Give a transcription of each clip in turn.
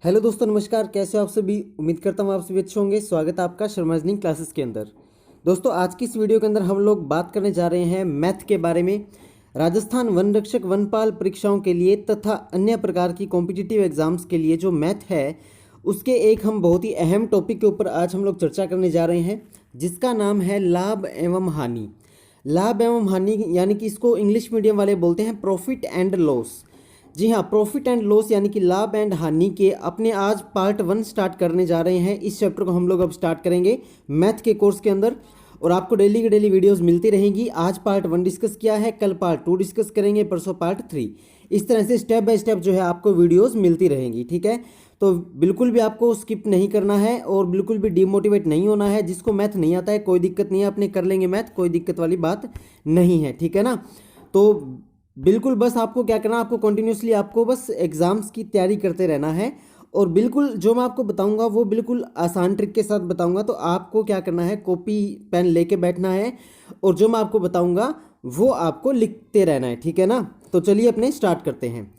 Hello दोस्तों, नमस्कार। कैसे हो आप सभी? उम्मीद करता हूँ आप सभी अच्छे होंगे। स्वागत है आपका शर्मा रीजनिंग क्लासेस के अंदर। दोस्तों, आज की इस वीडियो के अंदर हम लोग बात करने जा रहे हैं मैथ के बारे में। राजस्थान वन रक्षक वनपाल परीक्षाओं के लिए तथा अन्य प्रकार की कॉम्पिटिटिव एग्जाम्स के लिए जो मैथ है उसके एक हम बहुत ही अहम टॉपिक के ऊपर आज हम लोग चर्चा करने जा रहे हैं, जिसका नाम है लाभ एवं हानि। लाभ एवं हानि यानी कि इसको इंग्लिश मीडियम वाले बोलते हैं प्रॉफिट एंड लॉस। जी हाँ, प्रॉफिट एंड लॉस यानी कि लाभ एंड हानि के अपने आज पार्ट 1 स्टार्ट करने जा रहे हैं। इस चैप्टर को हम लोग अब स्टार्ट करेंगे मैथ के कोर्स के अंदर, और आपको डेली की डेली वीडियोस मिलती रहेंगी। आज पार्ट 1 डिस्कस किया है, कल पार्ट 2 डिस्कस करेंगे, परसों पार्ट 3। इस तरह से स्टेप बाय स्टेप जो है आपको वीडियोस मिलती रहेंगी। ठीक है, तो बिल्कुल भी आपको स्किप नहीं करना है और बिल्कुल भी डिमोटिवेट नहीं होना है। जिसको मैथ नहीं आता है कोई दिक्कत नहीं है, अपने कर लेंगे मैथ, कोई दिक्कत वाली बात नहीं है। ठीक है ना? तो बिल्कुल बस आपको क्या करना है, आपको कंटिन्यूसली आपको बस एग्जाम्स की तैयारी करते रहना है। और बिल्कुल जो मैं आपको बताऊंगा वो बिल्कुल आसान ट्रिक के साथ बताऊंगा। तो आपको क्या करना है, कॉपी पेन लेके बैठना है और जो मैं आपको बताऊंगा वो आपको लिखते रहना है। ठीक है ना? तो चलिए अपने स्टार्ट करते हैं।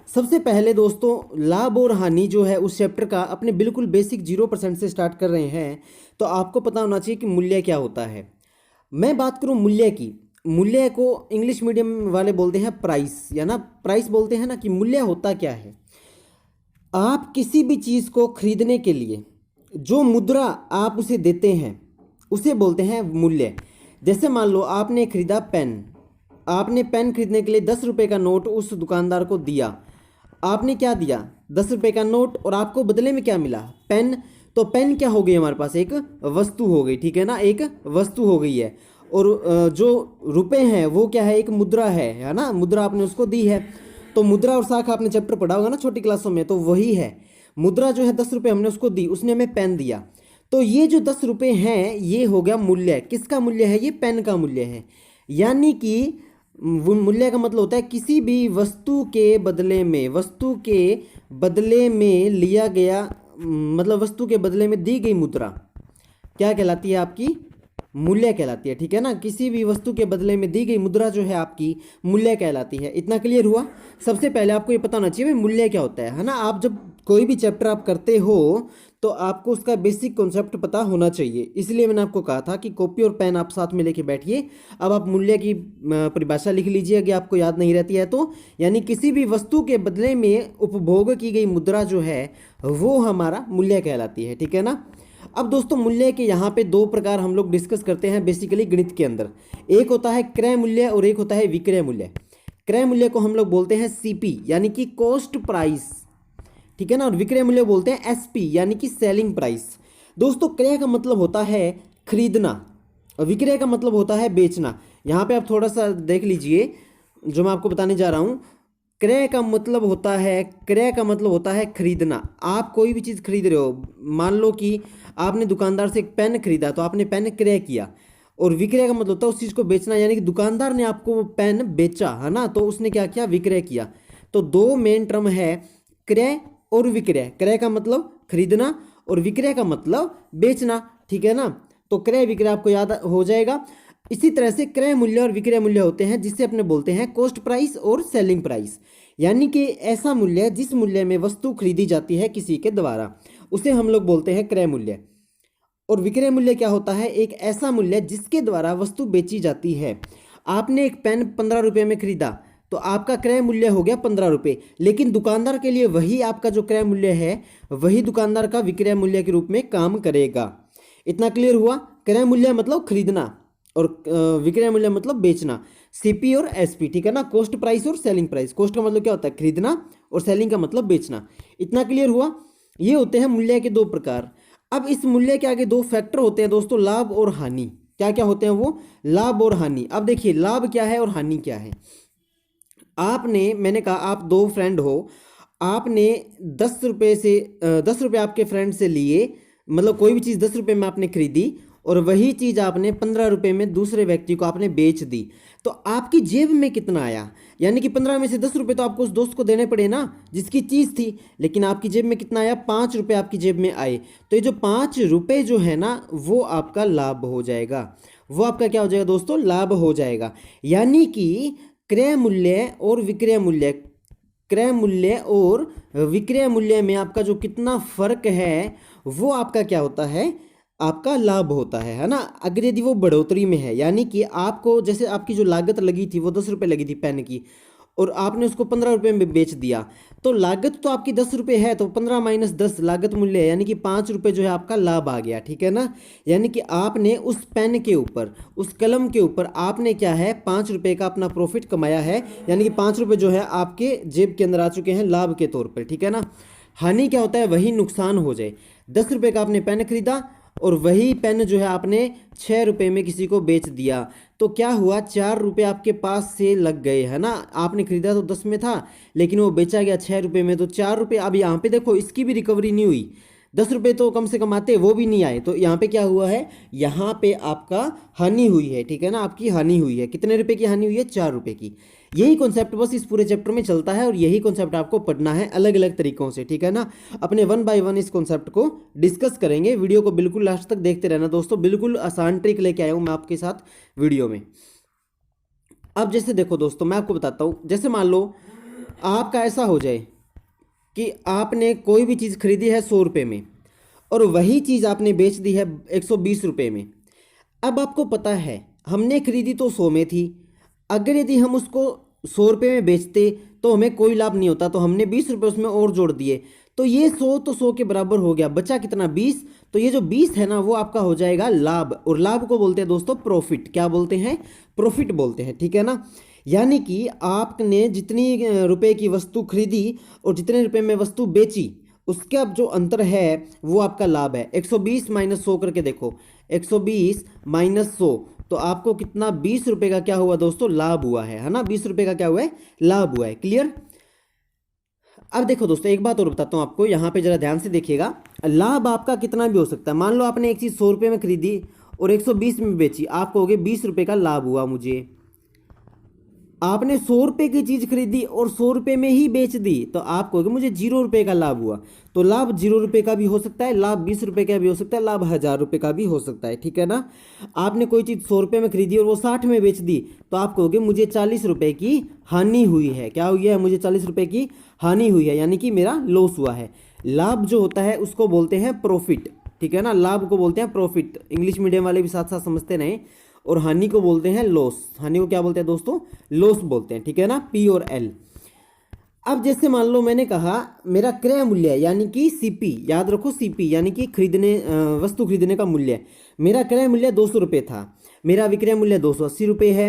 सबसे पहले दोस्तों, लाभ और हानि जो है उस चैप्टर का अपने बिल्कुल बेसिक 0% से स्टार्ट कर रहे हैं। तो आपको पता होना चाहिए कि मूल्य क्या होता है। मैं बात करूं मूल्य की, मूल्य को इंग्लिश मीडियम वाले बोलते हैं प्राइस, या ना प्राइस बोलते हैं ना। कि मूल्य होता क्या है, आप किसी भी चीज़ को खरीदने के लिए जो मुद्रा आप उसे देते हैं उसे बोलते हैं मूल्य। जैसे मान लो आपने खरीदा पेन, आपने पेन खरीदने के लिए 10 रुपये का नोट उस दुकानदार को दिया। आपने क्या दिया? 10 रुपये का नोट, और आपको बदले में क्या मिला? पेन। तो पेन क्या हो गई हमारे पास? एक वस्तु हो गई। ठीक है ना? एक वस्तु हो गई है। और जो रुपए हैं वो क्या है? एक मुद्रा है ना? मुद्रा आपने उसको दी है। तो मुद्रा और साख आपने चैप्टर पढ़ा होगा ना छोटी क्लासों में, तो वही है। मुद्रा जो है 10 रुपये हमने उसको दी, उसने हमें पेन दिया। तो ये जो 10 रुपये हैं ये हो गया मूल्य। किसका मूल्य है? ये पेन का मूल्य है। यानी कि मूल्य का मतलब होता है किसी भी वस्तु के बदले में, वस्तु के बदले में लिया गया, मतलब वस्तु के बदले में दी गई मुद्रा क्या कहलाती है? आपकी मूल्य कहलाती है। ठीक है ना? किसी भी वस्तु के बदले में दी गई मुद्रा जो है आपकी मूल्य कहलाती है। इतना क्लियर हुआ? सबसे पहले आपको ये पता होना चाहिए भाई मूल्य क्या होता है ना? आप जब कोई भी चैप्टर आप करते हो तो आपको उसका बेसिक कॉन्सेप्ट पता होना चाहिए। इसलिए मैंने आपको कहा था कि कॉपी और पेन आप साथ में लेके बैठिए। अब आप मूल्य की परिभाषा लिख लीजिए अगर आपको याद नहीं रहती है तो। यानी किसी भी वस्तु के बदले में उपभोग की गई मुद्रा जो है वो हमारा मूल्य कहलाती है। ठीक है ना? अब दोस्तों, मूल्य के यहाँ पे दो प्रकार हम लोग डिस्कस करते हैं बेसिकली गणित के अंदर। एक होता है क्रय मूल्य और एक होता है विक्रय मूल्य। क्रय मूल्य को हम लोग बोलते हैं सीपी यानी कि कॉस्ट प्राइस। ठीक है ना? और विक्रय मूल्य बोलते हैं एसपी यानी कि सेलिंग प्राइस। दोस्तों, क्रय का मतलब होता है खरीदना और विक्रय का मतलब होता है बेचना। यहाँ पे आप थोड़ा सा देख लीजिए जो मैं आपको बताने जा रहा हूँ। क्रय का मतलब होता है, क्रय का मतलब होता है खरीदना। आप कोई भी चीज़ खरीद रहे हो, मान लो कि आपने दुकानदार से एक पेन खरीदा तो आपने पेन क्रय किया। और विक्रय का मतलब होता है उस चीज़ को बेचना, यानी कि दुकानदार ने आपको वो पेन बेचा है ना, तो उसने क्या किया? विक्रय किया। तो दो मेन टर्म है क्रय और विक्रय। क्रय का मतलब खरीदना और विक्रय का मतलब बेचना। ठीक है ना? तो क्रय विक्रय आपको याद हो जाएगा। इसी तरह से क्रय मूल्य और विक्रय मूल्य होते हैं जिसे अपने बोलते हैं कॉस्ट प्राइस और सेलिंग प्राइस। यानी कि ऐसा मूल्य जिस मूल्य में वस्तु खरीदी जाती है किसी के द्वारा, उसे हम लोग बोलते हैं क्रय मूल्य। और विक्रय मूल्य क्या होता है? एक ऐसा मूल्य जिसके द्वारा वस्तु बेची जाती है। आपने एक पेन 15 रुपये में खरीदा तो आपका क्रय मूल्य हो गया 15 रुपये, लेकिन दुकानदार के लिए वही आपका जो क्रय मूल्य है वही दुकानदार का विक्रय मूल्य के रूप में काम करेगा। इतना क्लियर हुआ? क्रय मूल्य मतलब खरीदना और विक्रय मूल्य मतलब बेचना। सीपी और एसपी। ठीक है ना? कॉस्ट प्राइस और सेलिंग प्राइस। कॉस्ट का मतलब क्या होता है? खरीदना, और सेलिंग का मतलब बेचना। इतना क्लियर हुआ? ये होते हैं मूल्य के दो प्रकार। अब इस मूल्य के आगे दो फैक्टर होते हैं दोस्तों, लाभ और हानि। क्या क्या होते हैं वो? लाभ और हानि। अब देखिए लाभ क्या है और हानि क्या है। आपने, मैंने कहा आप दो फ्रेंड हो, आपने 10 रुपये से 10 रुपये आपके फ्रेंड से लिए, मतलब कोई भी चीज़ 10 रुपये में आपने खरीदी और वही चीज़ आपने 15 रुपये में दूसरे व्यक्ति को आपने बेच दी। तो आपकी जेब में कितना आया? यानी कि 15 में से 10 रुपये तो आपको उस दोस्त को देने पड़े ना जिसकी चीज़ थी, लेकिन आपकी जेब में कितना आया? 5 रुपये आपकी जेब में आए। तो ये जो 5 रुपये जो है ना वो आपका लाभ हो जाएगा। वो आपका क्या हो जाएगा दोस्तों? लाभ हो जाएगा। यानी कि क्रय मूल्य और विक्रय मूल्य क्रय मूल्य और विक्रय मूल्य में आपका जो कितना फर्क है वो आपका क्या होता है, आपका लाभ होता है ना। अगर यदि वो बढ़ोतरी में है, यानी कि आपको जैसे आपकी जो लागत लगी थी वो 10 रुपये लगी थी पेन की, और आपने उसको 15 रुपये में बेच दिया, तो लागत तो आपकी 10 रुपये है, तो 15 माइनस 10 लागत मूल्य है, यानी कि 5 रुपये जो है आपका लाभ आ गया, ठीक है ना। यानी कि आपने उस पेन के ऊपर, उस कलम के ऊपर आपने क्या है 5 रुपये का अपना प्रॉफिट कमाया है, यानी कि 5 रुपये जो है आपके जेब के अंदर आ चुके हैं लाभ के तौर पर, ठीक है ना। हानि क्या होता है, वही नुकसान हो जाए। 10 रुपये का आपने पेन खरीदा और वही पेन जो है आपने 6 रुपये में किसी को बेच दिया, तो क्या हुआ, 4 रुपये आपके पास से लग गए, है ना। आपने खरीदा तो 10 में था, लेकिन वो बेचा गया 6 रुपये में, तो 4 रुपये। अब यहाँ पे देखो इसकी भी रिकवरी नहीं हुई, 10 रुपये तो कम से कम आते, वो भी नहीं आए, तो यहाँ पे क्या हुआ है, यहाँ पे आपका हानि हुई है, ठीक है ना, आपकी हानि हुई है। कितने रुपए की हानि हुई है, 4 रुपये की। यही कॉन्सेप्ट बस इस पूरे चैप्टर में चलता है, और यही कॉन्सेप्ट आपको पढ़ना है अलग अलग तरीकों से, ठीक है ना। अपने 1 बाय 1 इस कॉन्सेप्ट को डिस्कस करेंगे। वीडियो को बिल्कुल लास्ट तक देखते रहना दोस्तों, बिल्कुल आसान ट्रिक लेके आया हूँ मैं आपके साथ वीडियो में। अब जैसे देखो दोस्तों, मैं आपको बताता हूँ, जैसे मान लो आपका ऐसा हो जाए कि आपने कोई भी चीज़ खरीदी है 100 रुपये में, और वही चीज़ आपने बेच दी है 120 रुपये में। अब आपको पता है हमने खरीदी तो 100 में थी, अगर यदि हम उसको 100 रुपये में बेचते तो हमें कोई लाभ नहीं होता, तो हमने 20 रुपये उसमें और जोड़ दिए, तो ये 100 तो 100 के बराबर हो गया, बचा कितना 20, तो ये जो 20 है ना वो आपका हो जाएगा लाभ, और लाभ को बोलते हैं दोस्तों प्रॉफिट। क्या बोलते हैं, प्रॉफिट बोलते हैं, ठीक है ना। यानी कि आपने जितनी रुपए की वस्तु खरीदी और जितने रुपए में वस्तु बेची, उसका जो अंतर है वो आपका लाभ है। 120 माइनस 100 करके देखो, 120 माइनस 100, तो आपको कितना 20 रुपये का क्या हुआ दोस्तों, लाभ हुआ है ना। 20 रुपये का क्या हुआ है, लाभ हुआ है। क्लियर। अब देखो दोस्तों, एक बात और बताता हूँ आपको, यहाँ पे जरा ध्यान से देखिएगा। लाभ आपका कितना भी हो सकता है। मान लो आपने एक चीज़ 100 रुपये में खरीदी और 120 में बेची, आप कहोगे 20 रुपये का लाभ हुआ मुझे। आपने 100 रुपये की चीज़ खरीदी और 100 रुपये में ही बेच दी, तो आप कहोगे मुझे 0 रुपये का लाभ हुआ। तो लाभ 0 रुपये का भी हो सकता है, लाभ 20 रुपये का भी हो सकता है, लाभ 1000 रुपये का भी हो सकता है, ठीक है ना। आपने कोई चीज़ 100 रुपये में खरीदी और वो 60 में बेच दी, तो आप कहोगे मुझे 40 रुपये की हानि हुई है। क्या हुई है, मुझे 40 रुपये की हानि हुई है, यानी कि मेरा लॉस हुआ है। लाभ जो होता है उसको बोलते हैं प्रॉफिट, ठीक है ना। लाभ को बोलते हैं प्रॉफिट, इंग्लिश मीडियम वाले भी साथ साथ समझते रहें। और हानि को बोलते हैं लॉस। हानि को क्या बोलते हैं दोस्तों, लॉस बोलते हैं, ठीक है ना, P और L। अब जैसे मान लो मैंने कहा मेरा क्रय मूल्य यानी कि CP, याद रखो CP यानी कि खरीदने वस्तु खरीदने का मूल्य, मेरा क्रय मूल्य 200 रुपये था, मेरा विक्रय मूल्य 280 रुपये है।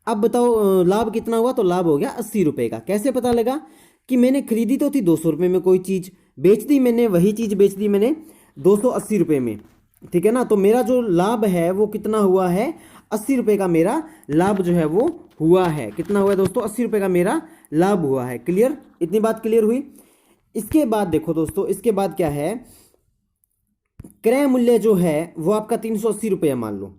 अब बताओ लाभ कितना हुआ, तो लाभ हो गया 80 रुपये का। कैसे पता लगा कि मैंने खरीदी तो थी 200 रुपये में कोई चीज़, बेच दी मैंने, वही चीज़ बेच दी मैंने 280 रुपये में, ठीक है ना। तो मेरा जो लाभ है वो कितना हुआ है, 80 रुपये का मेरा लाभ जो है वो हुआ है। कितना हुआ है दोस्तों, 80 रुपये का मेरा लाभ हुआ है। क्लियर, इतनी बात क्लियर हुई। इसके बाद देखो दोस्तों, इसके बाद क्या है, क्रय मूल्य जो है वो आपका 380 रुपये मान लो,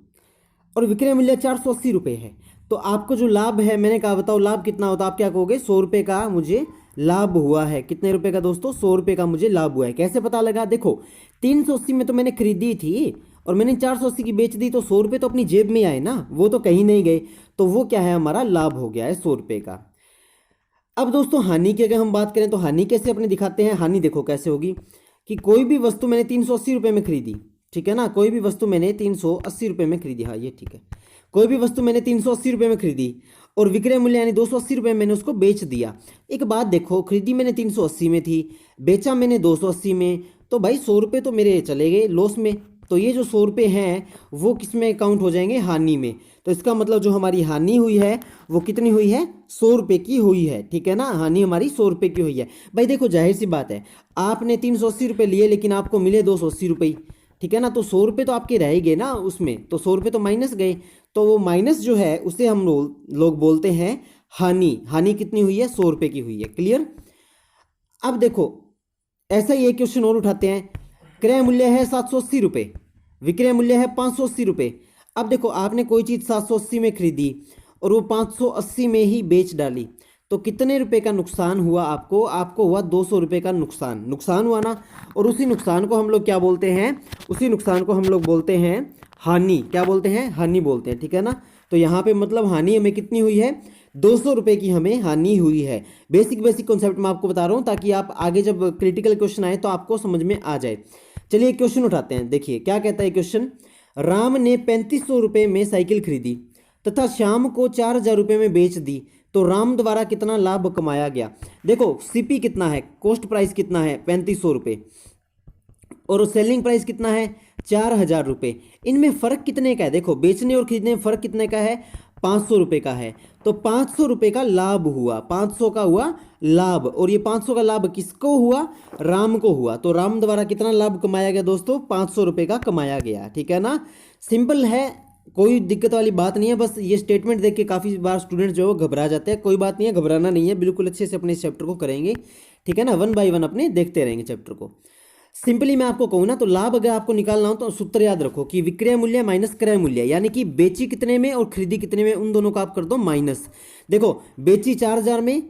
और विक्रय मूल्य 480 रुपये है। तो आपको जो लाभ है, मैंने कहा बताओ लाभ कितना होता, आप क्या कहोगे 100 रुपये का मुझे लाभ हुआ है। कितने रुपए का दोस्तों, 100 रुपये का मुझे लाभ हुआ है। कैसे पता लगा, देखो 380 में तो मैंने खरीदी थी और मैंने 480 की बेच दी, तो 100 रुपये तो अपनी जेब में आए ना, वो तो कहीं नहीं गए, तो वो क्या है, हमारा लाभ हो गया है 100 रुपये का। अब दोस्तों हानि की अगर हम बात करें तो हानि कैसे अपने दिखाते हैं। हानि देखो कैसे होगी कि कोई भी वस्तु मैंने 380 रुपये में खरीदी, ठीक है ना, कोई भी वस्तु मैंने 380 रुपये में खरीदी, हाँ ये ठीक है, कोई भी वस्तु मैंने 380 रुपये में खरीदी और विक्रय मूल्य यानी 280 रुपये मैंने उसको बेच दिया। एक बात देखो, खरीदी मैंने 380 में थी, बेचा मैंने 280 में, तो भाई 100 रुपये तो मेरे चले गए लॉस में। तो ये जो 100 रुपये हैं वो किस में काउंट हो जाएंगे, हानि में। तो इसका मतलब जो हमारी हानि हुई है वो कितनी हुई है, 100 रुपये की हुई है, ठीक है ना। हानि हमारी 100 रुपये की हुई है। भाई देखो जाहिर सी बात है, आपने 380 रुपये लिए लेकिन आपको मिले 280 रुपये, ठीक है ना, तो 100 रुपये तो आपके रह गए ना उसमें, तो 100 रुपये तो माइनस गए, तो वो माइनस जो है उसे हम लोग बोलते हैं हानि। हानि कितनी हुई है, 100 रुपये की हुई है। क्लियर। अब देखो ऐसा ही एक क्वेश्चन और उठाते हैं, क्रय मूल्य है 780 रुपये, विक्रय मूल्य है 580 रुपये। अब देखो आपने कोई चीज़ 780 में खरीदी और वो 580 में ही बेच डाली, तो कितने रुपए का नुकसान हुआ आपको, आपको हुआ 200 रुपये का नुकसान हुआ ना। और उसी नुकसान को हम लोग क्या बोलते हैं, उसी नुकसान को हम लोग बोलते हैं हानि। क्या बोलते हैं, हानि बोलते हैं, ठीक है ना। तो यहाँ पे मतलब हानि हमें कितनी हुई है, ₹200 की हमें हानि हुई है। बेसिक बेसिक कॉन्सेप्ट मैं आपको बता रहा हूँ ताकि आप आगे जब क्रिटिकल क्वेश्चन आए तो आपको समझ में आ जाए। चलिए क्वेश्चन उठाते हैं, देखिए क्या कहता है क्वेश्चन। राम ने ₹3500 में साइकिल खरीदी तथा श्याम को ₹4000 में बेच दी, तो राम द्वारा कितना लाभ कमाया गया। देखो सीपी कितना है, कॉस्ट प्राइस कितना है ₹3500, और सेलिंग प्राइस कितना है ₹4000। इनमें फर्क कितने का है, देखो बेचने और खरीदने में फर्क कितने का है, ₹500 का है। तो ₹500 का लाभ हुआ, 500 का हुआ लाभ, और ये 500 का लाभ किसको हुआ, राम को हुआ। तो राम द्वारा कितना लाभ कमाया गया दोस्तों, ₹500 का कमाया गया। ठीक है ना, सिंपल है, कोई दिक्कत वाली बात नहीं है। बस ये स्टेटमेंट देख के काफ़ी बार स्टूडेंट जो है वो घबरा जाते हैं। कोई बात नहीं है, घबराना नहीं है, बिल्कुल अच्छे से अपने इस चैप्टर को करेंगे। ठीक है ना, 1 बाय 1 अपने देखते रहेंगे चैप्टर को। सिंपली मैं आपको कहूँ ना, तो लाभ अगर आपको निकालना हो तो सूत्र याद रखो कि विक्रय मूल्य माइनस क्रय मूल्य, यानी कि बेची कितने में और खरीदी कितने में, उन दोनों का आप कर दो माइनस। देखो बेची 4000 में,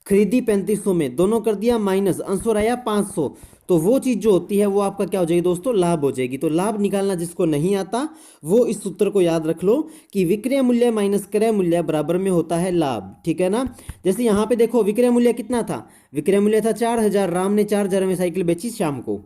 खरीदी 3500 में, दोनों कर दिया माइनस, आंसर आया 500। तो वो चीज जो होती है वो आपका क्या हो जाएगी दोस्तों, लाभ हो जाएगी। तो लाभ निकालना जिसको नहीं आता वो इस सूत्र को याद रख लो कि विक्रय मूल्य माइनस क्रय मूल्य बराबर में होता है लाभ। ठीक है ना, जैसे यहाँ पे देखो विक्रय मूल्य कितना था, विक्रय मूल्य था 4000, राम ने 4000 में साइकिल बेची शाम को।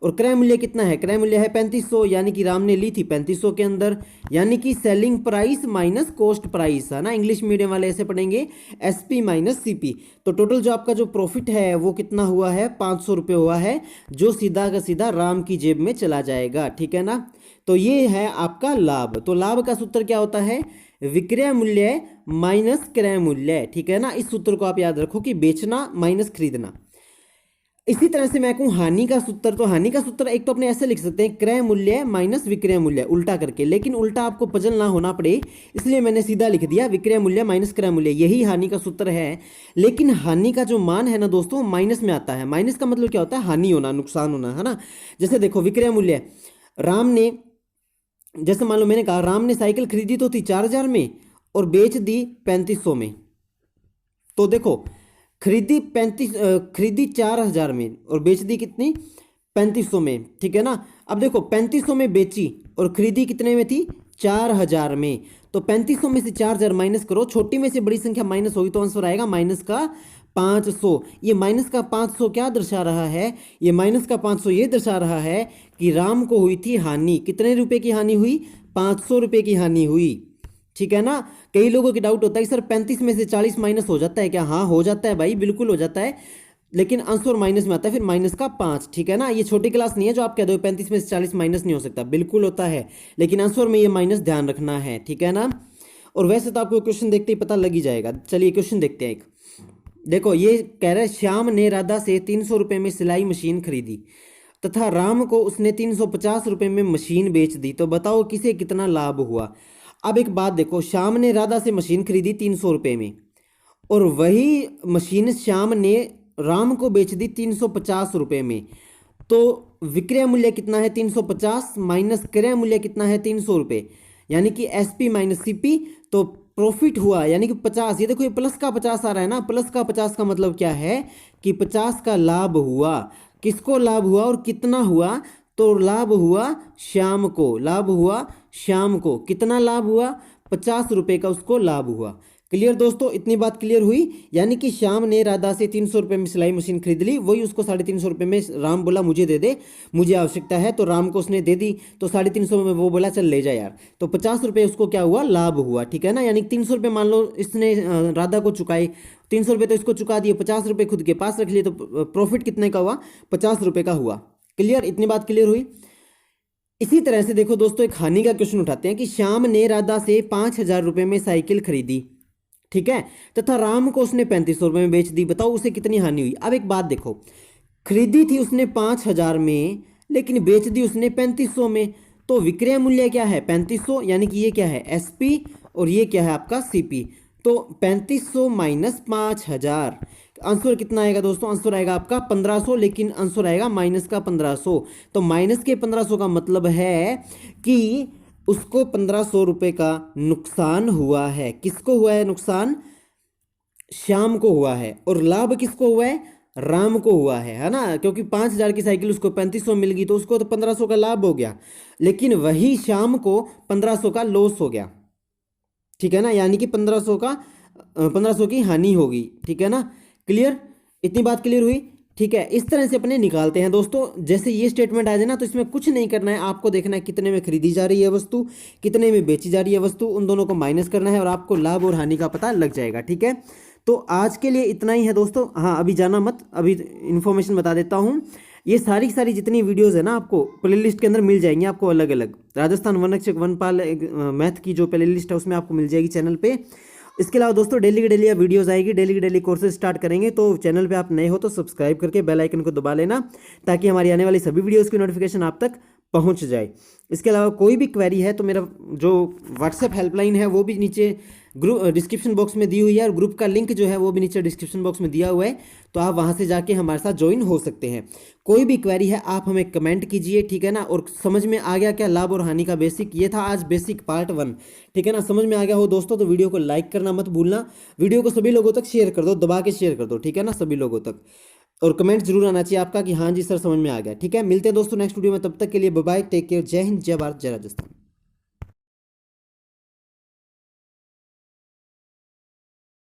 और क्रय मूल्य कितना है, क्रय मूल्य है 3500, यानी कि राम ने ली थी 3500 के अंदर, यानी कि selling price minus cost price है ना। इंग्लिश मीडियम वाले ऐसे पढ़ेंगे एसपी माइनस सीपी। तो टोटल जो आपका जो प्रॉफिट है वो कितना हुआ है, ₹500 हुआ है, जो सीधा का सीधा राम की जेब में चला जाएगा। ठीक है ना, तो ये है आपका लाभ। तो लाभ का सूत्र क्या होता है, विक्रय मूल्य माइनस क्रय मूल्य। ठीक है ना, इस सूत्र को आप याद रखो कि बेचना माइनस खरीदना। इसी तरह से मैं कहूँ हानि का सूत्र, तो हानि का सूत्र एक तो अपने ऐसे लिख सकते हैं, क्रय मूल्य माइनस विक्रय मूल्य, उल्टा करके। लेकिन उल्टा आपको पजल ना होना पड़े इसलिए मैंने सीधा लिख दिया विक्रय मूल्य माइनस क्रय मूल्य, यही हानि का सूत्र है। लेकिन हानि का जो मान है ना दोस्तों माइनस में आता है। माइनस का मतलब क्या होता है, हानि होना, नुकसान होना, है ना। जैसे देखो विक्रय मूल्य, राम ने, जैसे मान लो मैंने कहा राम ने साइकिल खरीदी तो थी 4000 में और बेच दी 3500 में। तो देखो खरीदी 4000 में और बेच दी कितनी, 3500 में। ठीक है ना, अब देखो 3500 में बेची और खरीदी कितने में थी, 4000 में। तो 3500 में से 4000 माइनस करो, छोटी में से बड़ी संख्या माइनस होगी तो आंसर आएगा माइनस का 500। ये माइनस का 500 क्या दर्शा रहा है, ये माइनस का 500 ये दर्शा रहा है कि राम को हुई थी हानि। कितने रुपए की हानि हुई, ₹500 की हानि हुई। ठीक है ना, कई लोगों की डाउट होता है सर 35 में से 40 माइनस हो जाता है क्या, हाँ हो जाता है भाई, बिल्कुल हो जाता है, लेकिन आंसर माइनस में आता है, फिर माइनस का 5। ठीक है ना, ये छोटी क्लास नहीं है जो आप कह दो 35 में से 40 माइनस नहीं हो सकता, बिल्कुल होता है, लेकिन आंसर में ये माइनस ध्यान रखना है। ठीक है ना, और वैसे तो आपको क्वेश्चन देखते ही पता लग ही जाएगा। चलिए क्वेश्चन देखते हैं एक, देखो ये कह रहा है श्याम ने राधा से ₹300 में सिलाई मशीन खरीदी तथा राम को उसने ₹350 में मशीन बेच दी, तो बताओ किसे कितना लाभ हुआ। अब एक बात देखो, श्याम ने राधा से मशीन खरीदी ₹300 में और वही मशीन श्याम ने राम को बेच दी ₹350 में। तो विक्रय मूल्य कितना है 350 माइनस क्रय मूल्य कितना है ₹300, यानी कि एसपी माइनस सीपी। तो प्रॉफिट हुआ यानी कि 50, ये देखो ये प्लस का 50 आ रहा है ना, प्लस का 50 का मतलब क्या है कि 50 का लाभ हुआ। किसको लाभ हुआ और कितना हुआ, तो लाभ हुआ श्याम को, लाभ हुआ श्याम को। कितना लाभ हुआ, ₹50 का उसको लाभ हुआ। क्लियर दोस्तों, इतनी बात क्लियर हुई। यानी कि श्याम ने राधा से ₹300 में सिलाई मशीन खरीद ली, वही उसको ₹350 में राम बोला मुझे दे दे, मुझे आवश्यकता है, तो राम को उसने दे दी। तो 350 में वो बोला चल ले जा यार, तो ₹50 उसको क्या हुआ, लाभ हुआ। ठीक है ना, यानी 300 मान लो इसने राधा को चुकाए, 300 तो इसको चुका दिए, ₹50 खुद के पास रख लिए, तो प्रॉफिट कितने का हुआ, ₹50 का हुआ। क्लियर, इतनी बात क्लियर हुई। इसी तरह से देखो दोस्तों एक हानि का क्वेश्चन उठाते हैं कि श्याम ने राधा से ₹5000 में साइकिल खरीदी, ठीक है, तथा राम को उसने ₹3500 में बेच दी, बताओ उसे कितनी हानि हुई। अब एक बात देखो, खरीदी थी उसने 5000 में लेकिन बेच दी उसने 3500 में, तो विक्रय मूल्य क्या है 3500, यानी कि ये क्या है एसपी और ये क्या है आपका सीपी। तो 3500 माइनस 5000, आंसर कितना आएगा दोस्तों, आंसर आएगा आपका 1500, लेकिन आंसर आएगा माइनस का 1500। तो माइनस के 1500 का मतलब है कि उसको ₹1500 का नुकसान हुआ है। किसको हुआ है नुकसान, श्याम को हुआ है। और लाभ किसको हुआ है, राम को हुआ है ना, क्योंकि 5000 की साइकिल उसको 3500 मिल गई, तो उसको तो 1500 का लाभ हो गया, लेकिन वही श्याम को 1500 का लॉस हो गया। ठीक है ना, यानी कि 1500 का 1500 की हानि होगी। ठीक है ना, क्लियर, इतनी बात क्लियर हुई। ठीक है, इस तरह से अपने निकालते हैं दोस्तों। जैसे ये स्टेटमेंट आ जाए ना, तो इसमें कुछ नहीं करना है, आपको देखना है कितने में खरीदी जा रही है वस्तु, कितने में बेची जा रही है वस्तु, उन दोनों को माइनस करना है और आपको लाभ और हानि का पता लग जाएगा। ठीक है, तो आज के लिए इतना ही है दोस्तों। हाँ, अभी जाना मत, अभी इन्फॉर्मेशन बता देता हूँ। ये सारी सारी जितनी वीडियोस है ना, आपको प्लेलिस्ट के अंदर मिल जाएंगी, आपको अलग अलग। राजस्थान वन रक्षक वनपाल मैथ की जो प्लेलिस्ट है उसमें आपको मिल जाएगी चैनल पे। इसके अलावा दोस्तों डेली की डेली वीडियोस आएगी, डेली की डेली कोर्सेज स्टार्ट करेंगे। तो चैनल पे आप नए हो तो सब्सक्राइब करके बेल आइकन को दबा लेना, ताकि हमारी आने वाली सभी वीडियोस की नोटिफिकेशन आप तक पहुंच जाए। इसके अलावा कोई भी क्वेरी है तो मेरा जो व्हाट्सएप हेल्पलाइन है वो भी नीचे ग्रुप डिस्क्रिप्शन बॉक्स में दी हुई है, और ग्रुप का लिंक जो है वो भी नीचे डिस्क्रिप्शन बॉक्स में दिया हुआ है, तो आप वहां से जाके हमारे साथ ज्वाइन हो सकते हैं। कोई भी क्वेरी है आप हमें कमेंट कीजिए। ठीक है ना, और समझ में आ गया क्या लाभ और हानि का बेसिक, ये था आज बेसिक पार्ट 1। ठीक है ना, समझ में आ गया हो दोस्तों तो वीडियो को लाइक करना मत भूलना, वीडियो को सभी लोगों तक शेयर कर दो, दबा के शेयर कर दो। ठीक है ना, सभी लोगों तक, और कमेंट जरूर आना चाहिए आपका कि हाँ जी सर समझ में आ गया। ठीक है, मिलते हैं दोस्तों नेक्स्ट वीडियो में, तब तक के लिए बाय बाय, टेक केयर, जय हिंद, जय भारत, जय राजस्थान।